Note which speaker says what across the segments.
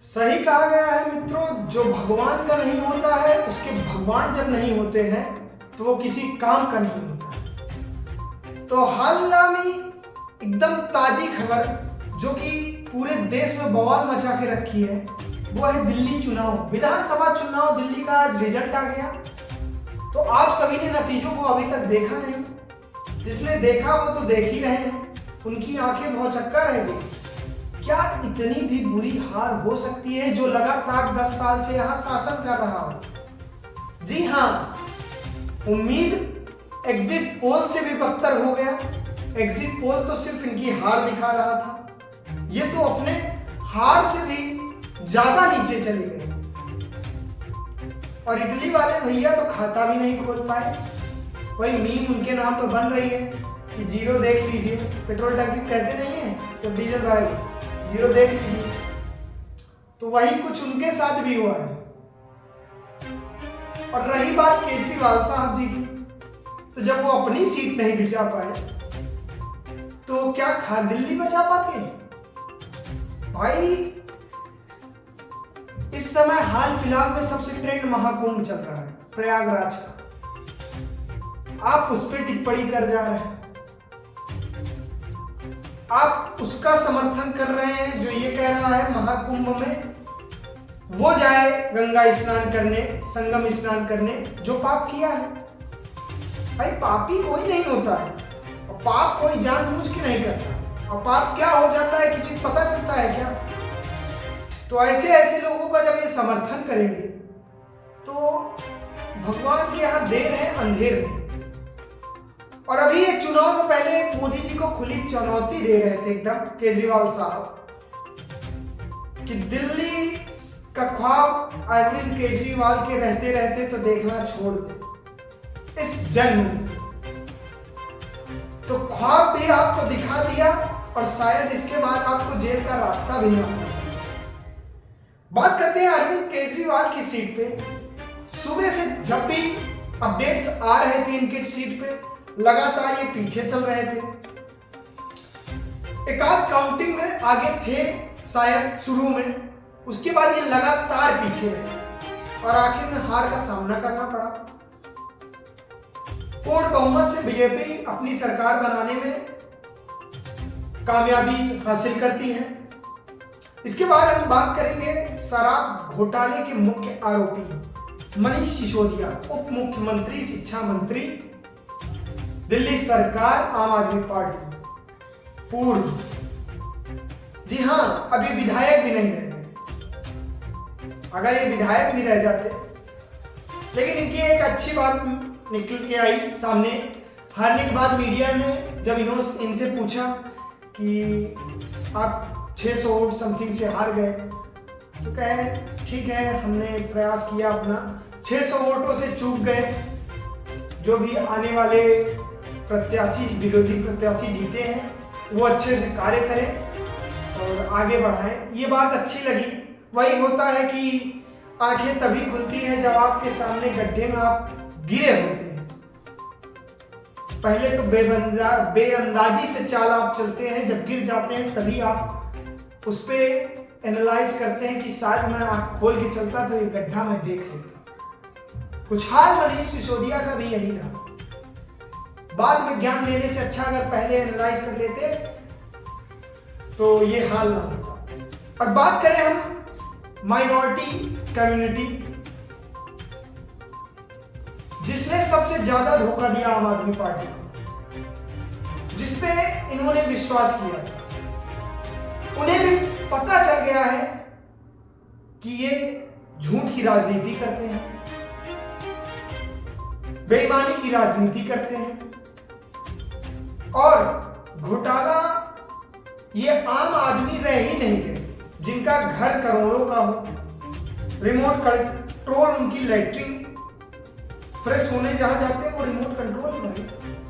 Speaker 1: सही कहा गया है मित्रों, जो भगवान का नहीं होता है उसके भगवान जब नहीं होते हैं तो वो किसी काम का नहीं होता। तो हाल में एकदम ताजी खबर जो कि पूरे देश में बवाल मचा के रखी है वो है दिल्ली चुनाव, विधानसभा चुनाव दिल्ली का आज रिजल्ट आ गया। तो आप सभी ने नतीजों को अभी तक देखा नहीं, जिसने देखा वो तो देख ही रहे हैं, उनकी आंखें भौचक्का रह गई। क्या इतनी भी बुरी हार हो सकती है जो लगातार 10 साल से यहाँ शासन कर रहा हो? जी हाँ, उम्मीद एग्जिट पोल से भी बदतर हो गया। एग्जिट पोल तो सिर्फ इनकी हार दिखा रहा था, ये तो अपने हार से भी ज्यादा नीचे चले गए। और इटली वाले भैया तो खाता भी नहीं खोल पाए। वही मीम उनके नाम पर बन रही है कि जीरो देख लीजिए, पेट्रोल टंकी कहते नहीं है तो डीजल भाई जीरो देख लीजिए। तो वही कुछ उनके साथ भी हुआ है। और रही बात केजरीवाल साहब जी की, तो जब वो अपनी सीट नहीं बचा पाए तो क्या दिल्ली बचा पाते? भाई इस समय हाल फिलहाल में सबसे ट्रेंड महाकुंभ चल रहा है प्रयागराज का। आप उस पर टिप्पणी कर जा रहे हैं, आप उसका समर्थन कर रहे हैं जो ये कह रहा है महाकुंभ में वो जाए गंगा स्नान करने, संगम स्नान करने जो पाप किया है। भाई पापी कोई नहीं होता है, और पाप कोई जानबूझ के नहीं करता। और पाप क्या हो जाता है किसी को पता चलता है क्या? तो ऐसे लोगों का जब ये समर्थन करेंगे तो भगवान के यहाँ देर है अंधेर नहीं। और अभी ये चुनाव में पहले मोदी जी को खुली चुनौती दे रहे थे एकदम केजरीवाल साहब कि दिल्ली का ख्वाब अरविंद केजरीवाल के रहते रहते तो देखना छोड़ दे इस जन्म में। तो ख्वाब भी आपको दिखा दिया और शायद इसके बाद आपको जेल का रास्ता भी ना। बात करते हैं अरविंद केजरीवाल की सीट पे। सुबह से जब भी अपडेट्स आ रहे थे इनकी सीट पे लगातार ये पीछे चल रहे थे। एक आध काउंटिंग में आगे थे शायद शुरू में, उसके बाद ये लगातार पीछे रहे और आखिर में हार का सामना करना पड़ा। पूर्ण बहुमत से बीजेपी अपनी सरकार बनाने में कामयाबी हासिल करती है। इसके बाद हम बात करेंगे शराब घोटाले के मुख्य आरोपी मनीष सिसोदिया, उप मुख्यमंत्री, शिक्षा मंत्री, दिल्ली सरकार, आम आदमी पार्टी, पूर्व। जी हाँ, अभी विधायक भी नहीं रहते। अगर ये विधायक भी रह जाते, लेकिन इनकी एक अच्छी बात निकल के आई सामने। हारने के बाद मीडिया ने जब इनसे पूछा कि आप 600 वोट समथिंग से हार गए, तो कहे ठीक है हमने प्रयास किया अपना, 600 वोटों से चूक गए। जो भी आने वाले प्रत्याशी, विरोधी प्रत्याशी जीते हैं वो अच्छे से कार्य करें और आगे बढ़ाएं। ये बात अच्छी लगी। वही होता है कि आंखें तभी खुलती हैं जब आपके सामने गड्ढे में आप गिरे होते हैं। पहले तो बेअंदाजी से चाल आप चलते हैं, जब गिर जाते हैं तभी आप उस पे एनालाइज करते हैं कि शायद मैं आंख खोल के चलता तो ये गड्ढा मैं देख लेता। कुछ हाल मनीष सिसोदिया का भी यही रहा। बाद में ज्ञान देने से अच्छा अगर पहले एनालाइज कर लेते तो ये हाल ना होता। और बात करें हम माइनॉरिटी कम्युनिटी, जिसने सबसे ज्यादा धोखा दिया आम आदमी पार्टी को, जिसपे इन्होंने विश्वास किया, उन्हें भी पता चल गया है कि ये झूठ की राजनीति करते हैं, बेईमानी की राजनीति करते हैं और घोटाला ये आम आदमी रह ही नहीं गए जिनका घर करोड़ों का हो, रिमोट कंट्रोल, उनकी लैट्रिन फ्रेश होने जहां जाते हैं वो रिमोट कंट्रोल ही भाई।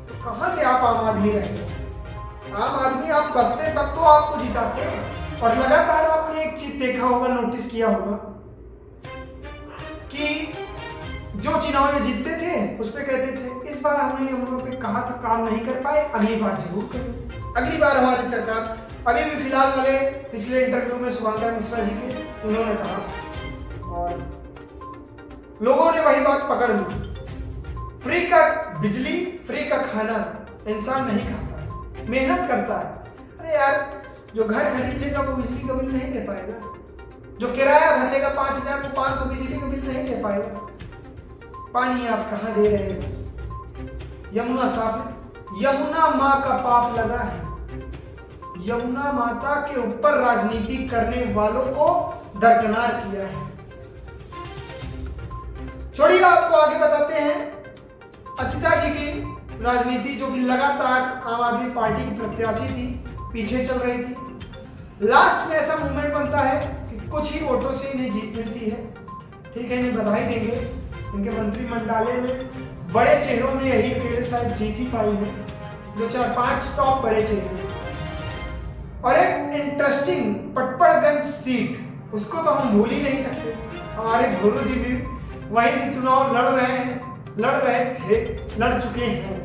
Speaker 1: तो कहां से आप आम आदमी रह गए? आम आदमी आप बसते तब तो आपको जिताते हैं। और लगातार आपने एक चीज देखा होगा, नोटिस किया होगा कि जो चुनाव में जीतते थे उस पर कहते थे इस बार हमने हम लोग पे कहा था काम नहीं कर पाए, अगली बार जरूर करेंगे, अगली बार हमारी सरकार। अभी भी फिलहाल वाले पिछले इंटरव्यू में शुभंकर मिश्रा जी के इन्होंने कहा और लोगों ने वही बात पकड़ ली। फ्री का बिजली, फ्री का खाना इंसान नहीं खाता है, मेहनत करता है। अरे यार, जो घर खरीद लेगा वो बिजली का बिल नहीं दे पाएगा, जो किराया भर लेगा 5,000 को 500 बिजली का बिल नहीं दे पाएगा। पानी आप कहाँ दे रहे हो? यमुना साफ, यमुना माँ का पाप लगा है। यमुना माता के ऊपर राजनीति करने वालों को दरकिनार किया है। छोड़िए, आपको आगे बताते हैं असिता जी की राजनीति, जो कि लगातार आम आदमी पार्टी की प्रत्याशी थी, पीछे चल रही थी। लास्ट में ऐसा मूवमेंट बनता है कि कुछ ही वोटों से इन्हें जीत मिलती है। ठीक है, इन्हें बधाई देंगे। इनके मंत्रिमंडल में बड़े चेहरों में यही अकेले शायद जीत ही पाई है, जो 4-5 टॉप बड़े चेहरे। और एक इंटरेस्टिंग पटपड़गंज सीट, उसको तो हम भूल ही नहीं सकते। हमारे गुरु जी भी वहीं से चुनाव लड़ रहे थे, लड़ चुके हैं।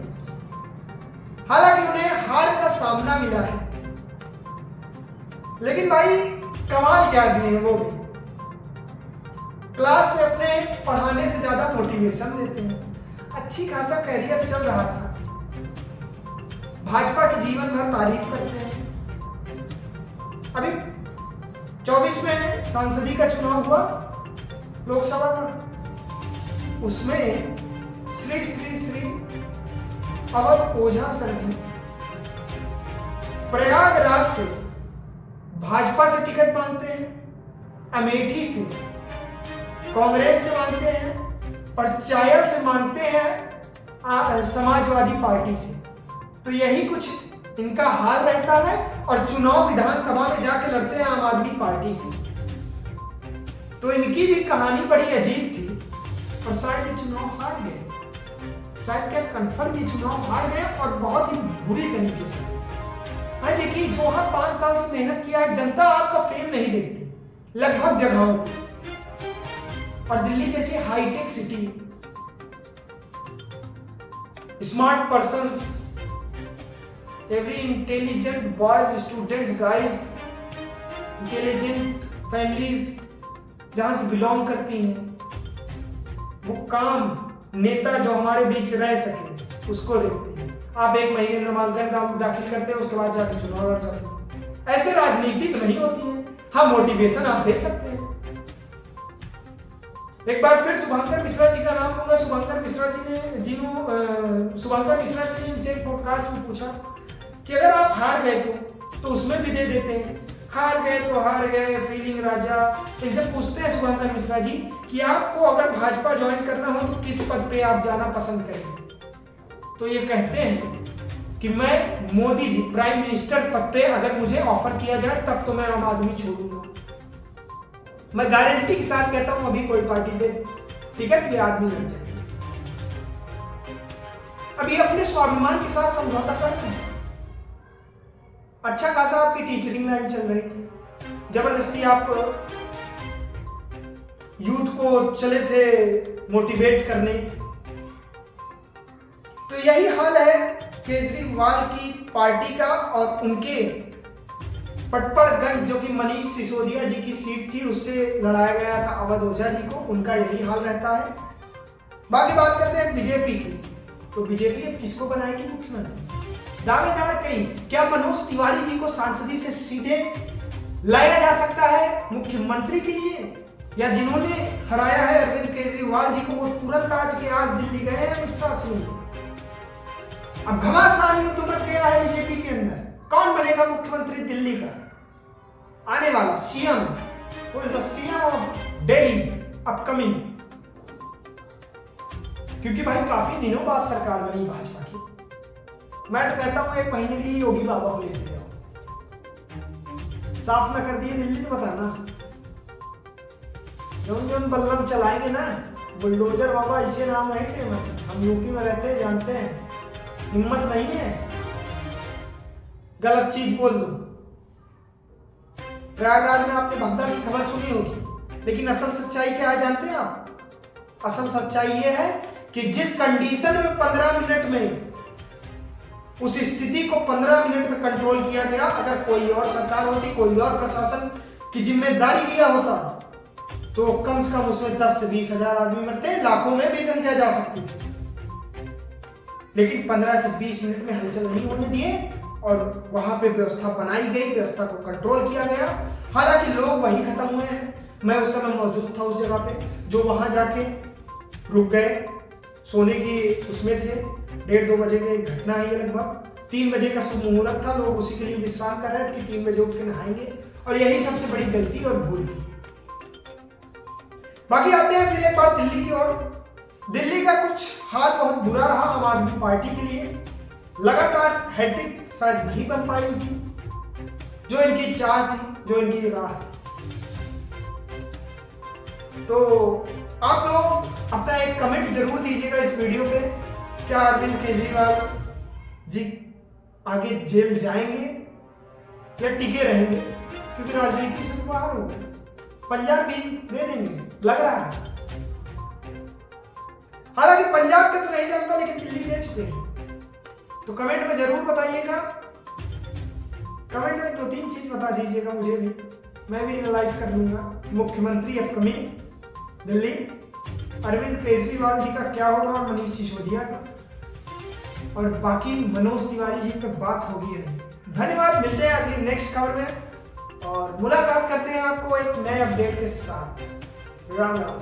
Speaker 1: हालांकि उन्हें हार का सामना मिला है, लेकिन भाई कमाल के आदमी है वो भी। क्लास में अपने पढ़ाने से ज्यादा मोटिवेशन देते हैं। अच्छी खासा करियर चल रहा था, भाजपा की जीवन भर तारीफ करते हैं। अभी 24 में सांसदी का चुनाव हुआ लोकसभा का, उसमें श्री श्री श्री अवध ओझा सर जी प्रयागराज से भाजपा से टिकट मांगते हैं, अमेठी से कांग्रेस से मांगते हैं, पंचायत से मांगते हैं समाजवादी पार्टी से। तो यही कुछ इनका हाल रहता है और चुनाव विधानसभा में जाके लड़ते हैं आम आदमी पार्टी से। तो इनकी भी कहानी बड़ी अजीब थी और शायद ये चुनाव हार गए, शायद क्या कंफर्म ये चुनाव हार गए और बहुत ही बुरी तरीके से। भाई देखिए, जो 5 साल से मेहनत किया है, जनता आपका फेम नहीं देखती लगभग जगहों पे। और दिल्ली जैसी hi tech city, smart persons, every intelligent boys, students, guys, intelligent families जहां से बिलोंग करती हैं, वो काम नेता जो हमारे बीच रह सके उसको देखते हैं। आप 1 महीने नामांकन दाखिल करते हैं, उसके बाद जाकर चुनाव लड़ जाते हैं। ऐसे राजनीति तो नहीं होती है। हाँ, मोटिवेशन आप दे सकते हैं। एक बार फिर शुभंकर मिश्रा जी का नाम लूंगा। शुभंकर मिश्रा जी ने इनसे एक पॉडकास्ट में पूछा कि अगर आप हार गए तो उसमें भी दे देते हैं। हार गए तो हार गए, फीलिंग राजा। इनसे पूछते हैं शुभंकर मिश्रा जी कि आपको अगर भाजपा ज्वाइन करना हो तो किस पद पे आप जाना पसंद करेंगे? तो ये कहते हैं कि मैं मोदी जी प्राइम मिनिस्टर पद पे अगर मुझे ऑफर किया जाए तब तो मैं आम आदमी छोड़ूंगा। मैं गारंटी के साथ कहता हूं, अभी कोई पार्टी दे टिकट, ये आदमी लग जाएगा। अभी अपने स्वाभिमान के साथ समझौता करते हैं। अच्छा खासा आपकी टीचरिंग लाइन चल रही थी, जबरदस्ती आप यूथ को चले थे मोटिवेट करने। तो यही हाल है केजरीवाल की पार्टी का और उनके पटपड़गंज, जो कि मनीष सिसोदिया जी की सीट थी, उससे लड़ाया गया था अवध ओझा जी को, उनका यही हाल रहता है। बाकी बात करते हैं बीजेपी की। तो बीजेपी अब किसको बनाएगी मुख्यमंत्री? दावेदार कई, क्या मनोज तिवारी जी को सांसदी से सीधे लाया जा सकता है मुख्यमंत्री के लिए, या जिन्होंने हराया है अरविंद केजरीवाल जी को वो तुरंत आज के आज दिल्ली गए हैं अमित शाह से? अब घमासान युद्ध मच गया है बीजेपी के अंदर। कौन बनेगा मुख्यमंत्री दिल्ली का आने वाला CM? Who is the CM of Delhi upcoming? क्योंकि भाई काफी दिनों बाद सरकार बनी भाजपा की। मैं तो कहता हूं 1 महीने के लिए योगी बाबा को लेते जाओ। साफ ना कर दिए दिल्ली तो बताना। जौन बल्लम चलाएंगे ना, बुलडोजर बाबा, इसे नाम है फेमस। हम यूपी में रहते हैं, जानते हैं। हिम्मत नहीं है, गलत चीज बोल दो। प्रयागराज में आपने भगदड़ की खबर सुनी होगी, लेकिन असल सच्चाई क्या है जानते हैं आप? असल सच्चाई ये है कि जिस कंडीशन में 15 मिनट में उस स्थिति को 15 मिनट में कंट्रोल किया गया, अगर कोई और सरकार होती, कोई और प्रशासन कि जिम्मेदारी लिया होता तो कम से कम उसमें 10 से 20 हजार आदमी मरते, लाखों में भी संख्या जा सकती थी। लेकिन 15 से 20 मिनट में हलचल नहीं होने दिए और वहां पे व्यवस्था बनाई गई, व्यवस्था को कंट्रोल किया गया। हालांकि लोग वहीं खत्म हुए हैं। मैं उस समय मौजूद था उस जगह पे, जो वहां जाके रुक गए, सोने की उसमें थे। 1:30-2 बजे की घटना है ये। लगभग 3 बजे का शुभ मुहूर्त था, लोग उसी के लिए विश्राम कर रहे थे कि 3 बजे उठ के नहाएंगे, और यही सबसे बड़ी गलती और भूल थी। बाकी आते हैं फिर एक बार दिल्ली की ओर। दिल्ली का कुछ हाल बहुत बुरा रहा आम आदमी पार्टी के लिए। लगातार हैट्रिक शायद नहीं बन पाई उनकी, जो इनकी चाह थी, जो इनकी राह थी। तो आप लोग अपना एक कमेंट जरूर दीजिएगा इस वीडियो पे, क्या अरविंद केजरीवाल जी आगे जेल जाएंगे या टिके रहेंगे, क्योंकि राजनीति से बाहर हो गए। पंजाब भी दे देंगे लग रहा है। हालांकि पंजाब का तो नहीं जानता, लेकिन दिल्ली दे चुके हैं। तो कमेंट में जरूर बताइएगा। कमेंट में 2-3 चीज बता दीजिएगा मुझे भी, मैं भी एनालाइज कर लूंगा। मुख्यमंत्री अपकमिंग दिल्ली, अरविंद केजरीवाल जी का क्या होगा और मनीष सिसोदिया का, और बाकी मनोज तिवारी जी पे बात होगी या नहीं। धन्यवाद, मिलते हैं अगली नेक्स्ट खबर में और मुलाकात करते हैं आपको एक नए अपडेट के साथ। राम राम।